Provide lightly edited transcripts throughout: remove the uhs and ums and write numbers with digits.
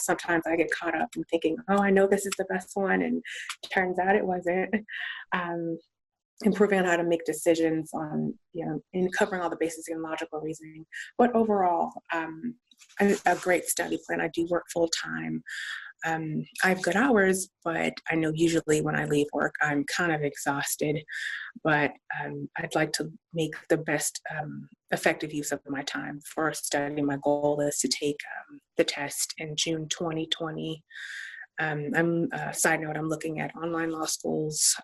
sometimes I get caught up in thinking, oh, I know this is the best one, and turns out it wasn't. Improving on how to make decisions on, in covering all the bases in logical reasoning. But overall, a great study plan. I do work full time. I have good hours, but I know usually when I leave work, I'm kind of exhausted, but I'd like to make the best effective use of my time for study. My goal is to take the test in June 2020. Side note, I'm looking at online law schools,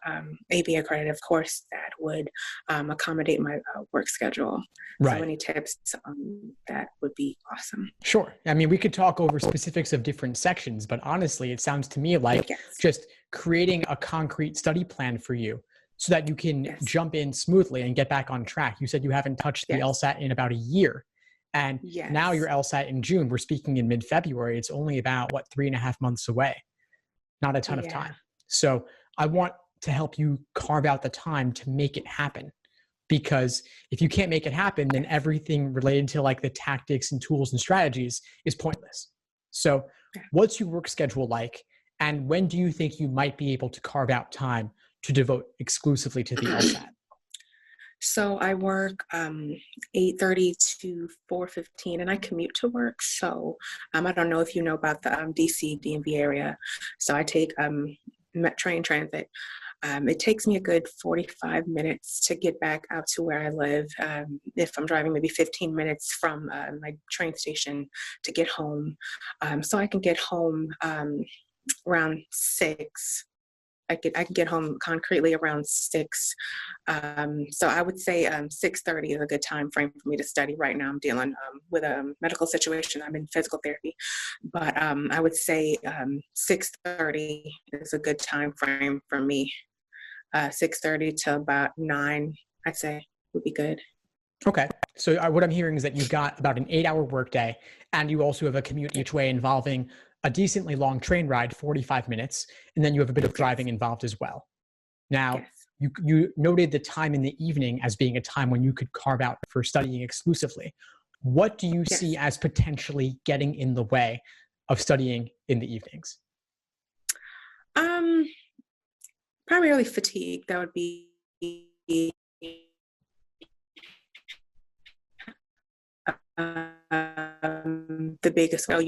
AB accredited, of course, that would accommodate my work schedule. Right. So any tips that would be awesome. Sure. I mean, we could talk over specifics of different sections, but honestly, it sounds to me like just creating a concrete study plan for you so that you can jump in smoothly and get back on track. You said you haven't touched the LSAT in about a year. And now your LSAT in June. We're speaking in mid-February. It's only about, 3.5 months away. Not a ton of time. So I want to help you carve out the time to make it happen. Because if you can't make it happen, then everything related to like the tactics and tools and strategies is pointless. So what's your work schedule like? And when do you think you might be able to carve out time to devote exclusively to the LSAT? So I work 8:30 to 4:15, and I commute to work. So I don't know if you know about the DC, DMV area. So I take train transit. It takes me a good 45 minutes to get back out to where I live. If I'm driving, maybe 15 minutes from my train station to get home. So I can get home around 6. I can get home concretely around 6. So I would say 6:30 is a good time frame for me to study. Right now I'm dealing with a medical situation. I'm in physical therapy. But I would say 6:30 is a good time frame for me. 6:30 to about 9, I'd say, would be good. Okay. So what I'm hearing is that you've got about an 8-hour workday, and you also have a commute each way involving a decently long train ride, 45 minutes, and then you have a bit of driving involved as well. Now, you noted the time in the evening as being a time when you could carve out for studying exclusively. What do you see as potentially getting in the way of studying in the evenings? Primarily fatigue. That would be the biggest. Well,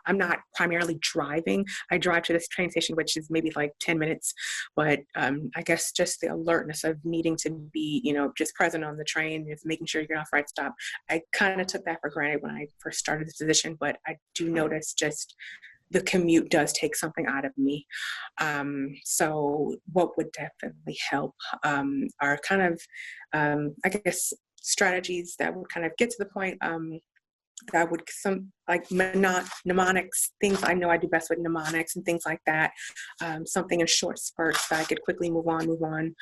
I'm not primarily driving. I drive to this train station, which is maybe like 10 minutes. But I guess just the alertness of needing to be, just present on the train, just making sure you're off right stop. I kind of took that for granted when I first started this position, but I do notice just the commute does take something out of me. So what would definitely help are kind of, I guess, strategies that would kind of get to the point that would mnemonics, things I know I do best with mnemonics and things like that. Something in short spurts that I could quickly move on.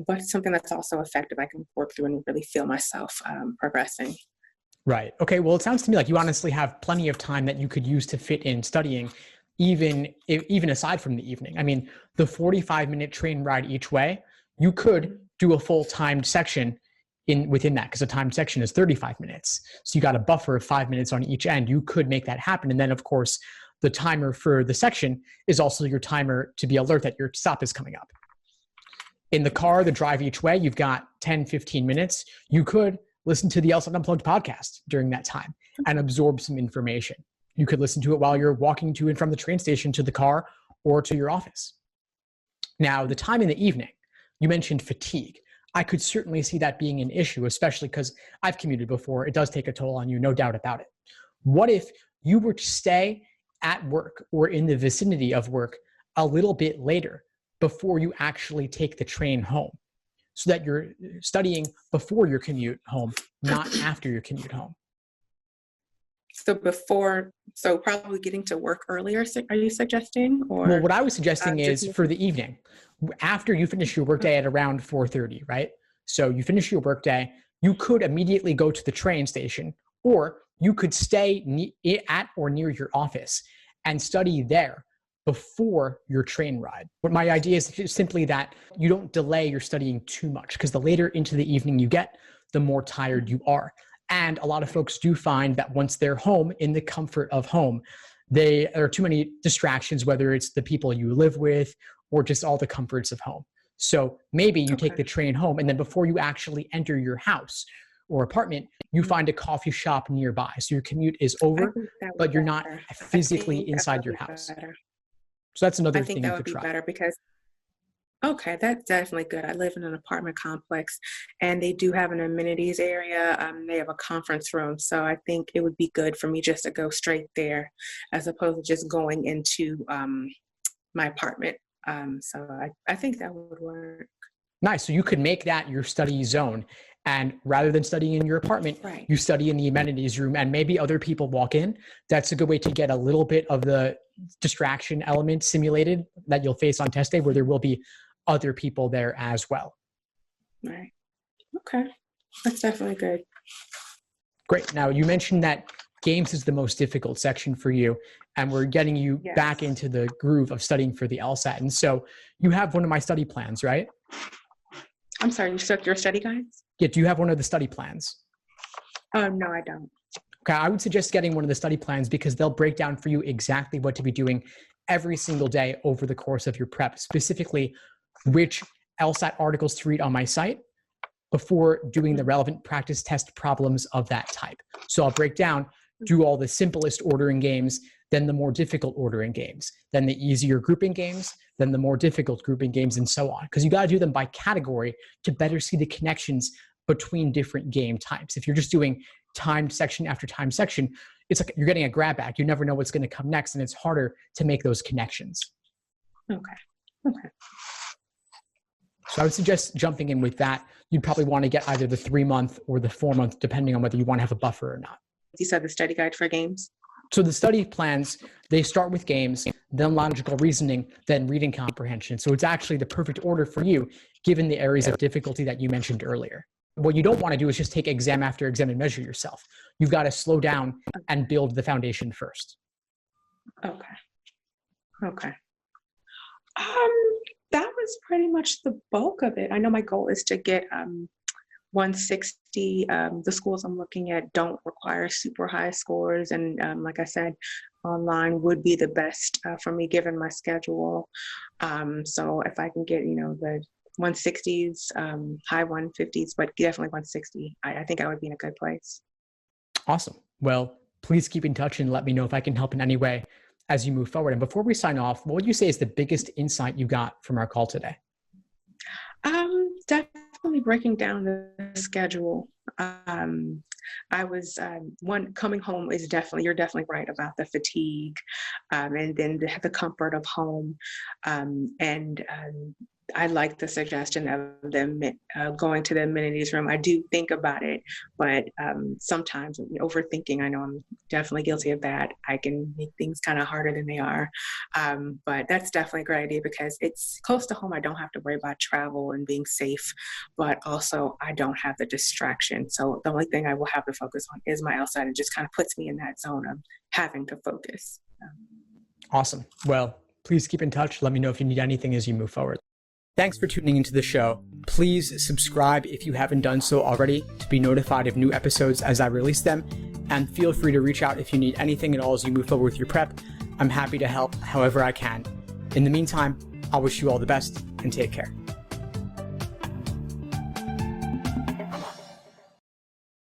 But something that's also effective I can work through and really feel myself progressing. Right. Okay. Well, it sounds to me like you honestly have plenty of time that you could use to fit in studying, even aside from the evening. I mean, the 45-minute train ride each way, you could do a full timed section within that, because a timed section is 35 minutes. So you got a buffer of 5 minutes on each end. You could make that happen. And then, of course, the timer for the section is also your timer to be alert that your stop is coming up. In the car, the drive each way, you've got 10, 15 minutes. You could listen to the LSAT Unplugged podcast during that time and absorb some information. You could listen to it while you're walking to and from the train station to the car or to your office. Now, the time in the evening, you mentioned fatigue. I could certainly see that being an issue, especially because I've commuted before. It does take a toll on you, no doubt about it. What if you were to stay at work or in the vicinity of work a little bit later before you actually take the train home, so that you're studying before your commute home, not after your commute home? So probably getting to work earlier, are you suggesting? Or well, what I was suggesting is for the evening, after you finish your workday at around 4:30, right? So you finish your workday, you could immediately go to the train station, or you could stay at or near your office and study there before your train ride. But my idea is simply that you don't delay your studying too much, because the later into the evening you get, the more tired you are. And a lot of folks do find that once they're home, in the comfort of home, there are too many distractions, whether it's the people you live with or just all the comforts of home. So maybe you take the train home, and then before you actually enter your house or apartment, you find a coffee shop nearby. So your commute is over, but you're not physically inside your house. So that's another thing you could try. I think that would be better because, okay, that's definitely good. I live in an apartment complex and they do have an amenities area. They have a conference room. So I think it would be good for me just to go straight there as opposed to just going into my apartment. So I think that would work. Nice. So you could make that your study zone. And rather than studying in your apartment, you study in the amenities room, and maybe other people walk in. That's a good way to get a little bit of the distraction element simulated that you'll face on test day, where there will be other people there as well. Right. Okay. That's definitely good. Great. Now, you mentioned that games is the most difficult section for you, and we're getting you back into the groove of studying for the LSAT. And so you have one of my study plans, right? I'm sorry, you took your study guides? Yeah, do you have one of the study plans? No, I don't. Okay, I would suggest getting one of the study plans because they'll break down for you exactly what to be doing every single day over the course of your prep, specifically which LSAT articles to read on my site before doing the relevant practice test problems of that type. So I'll break down, do all the simplest ordering games, then the more difficult ordering games, then the easier grouping games, then the more difficult grouping games, and so on. Because you got to do them by category to better see the connections between different game types. If you're just doing timed section after timed section, it's like you're getting a grab bag. You never know what's going to come next, and it's harder to make those connections. Okay. So I would suggest jumping in with that. You'd probably want to get either the 3-month or the 4-month, depending on whether you want to have a buffer or not. You said the study guide for games? So the study plans, they start with games, then logical reasoning, then reading comprehension. So it's actually the perfect order for you, given the areas of difficulty that you mentioned earlier. What you don't want to do is just take exam after exam and measure yourself. You've got to slow down and build the foundation first. Okay. That was pretty much the bulk of it. I know my goal is to get 160. The schools I'm looking at don't require super high scores. And like I said, online would be the best for me given my schedule. So if I can get, the 160s, high 150s, but definitely 160, I think I would be in a good place. Awesome. Well, please keep in touch and let me know if I can help in any way as you move forward. And before we sign off, what would you say is the biggest insight you got from our call today? Definitely breaking down the schedule. I was coming home is you're definitely right about the fatigue, and then the comfort of home, and I like the suggestion of them going to the amenities room. I do think about it, but sometimes overthinking, I know I'm definitely guilty of that. I can make things kind of harder than they are. But that's definitely a great idea because it's close to home. I don't have to worry about travel and being safe, but also I don't have the distraction. So the only thing I will have to focus on is my LSAT. It just kind of puts me in that zone of having to focus. Awesome. Well, please keep in touch. Let me know if you need anything as you move forward. Thanks for tuning into the show. Please subscribe if you haven't done so already to be notified of new episodes as I release them. And feel free to reach out if you need anything at all as you move forward with your prep. I'm happy to help however I can. In the meantime, I'll wish you all the best and take care.